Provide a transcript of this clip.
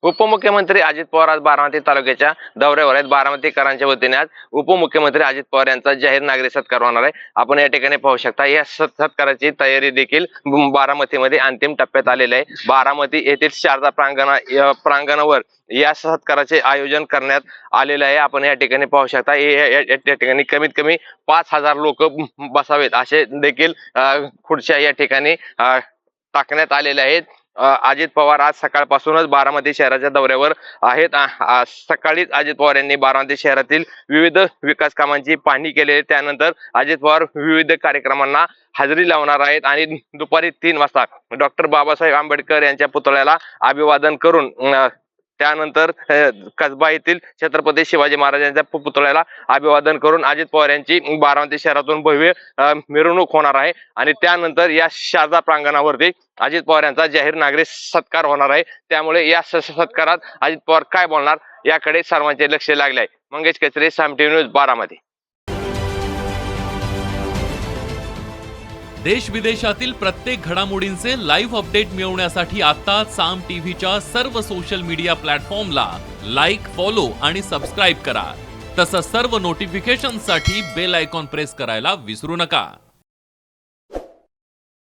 उपमुख्यमंत्री अजित पवार आज बारामती तालुक्याच्या दौऱ्यावर आहेत। बारामतीकरांच्या वतीने आज उपमुख्यमंत्री अजित पवार यांचा जाहीर नागरिक सत्कार होणार आहे। आपण या ठिकाणी पाहू शकता या सत्काराची तयारी देखील बारामतीमध्ये अंतिम टप्प्यात आलेली आहे। बारामती येथील शारदा प्रांगणावर या सत्काराचे आयोजन करण्यात आलेले आहे। आपण या ठिकाणी पाहू शकता या ठिकाणी कमीत कमी 5000 लोक बसावेत असे देखील खुर्च्या या ठिकाणी टाकण्यात आलेले आहेत। अजित पवार आज सकाळपासूनच बारामती शहराच्या दौऱ्यावर आहेत। सकाळीच अजित पवार यांनी बारामती शहरातील विविध विकास कामांची पाहणी केली आहे। त्यानंतर अजित पवार विविध कार्यक्रमांना हजेरी लावणार आहेत आणि दुपारी 3 वाजता डॉक्टर बाबासाहेब आंबेडकर यांच्या पुतळ्याला अभिवादन करून त्यानंतर कसबा येथील छत्रपती शिवाजी महाराजांच्या पुतळ्याला अभिवादन करून अजित पवार यांची बारामती शहरातून भव्य मिरवणूक होणार आहे आणि त्यानंतर या शारदा प्रांगणावरती अजित पवार यांचा जाहीर नागरिक सत्कार होणार आहे। त्यामुळे या सत्कारात अजित पवार काय बोलणार याकडे सर्वांचे लक्ष लागले आहे। मंगेश कचरे, साम टीव्ही न्यूज, बारामती। देश विदेशातील प्रत्येक घडामोडींचे लाईव्ह अपडेट मिळवण्यासाठी आता साम टीव्हीच्या सर्व सोशल मीडिया प्लॅटफॉर्मला लाईक, फॉलो आणि सबस्क्राईब करा। तसंच सर्व नोटिफिकेशनसाठी बेल आयकॉन प्रेस करायला विसरू नका।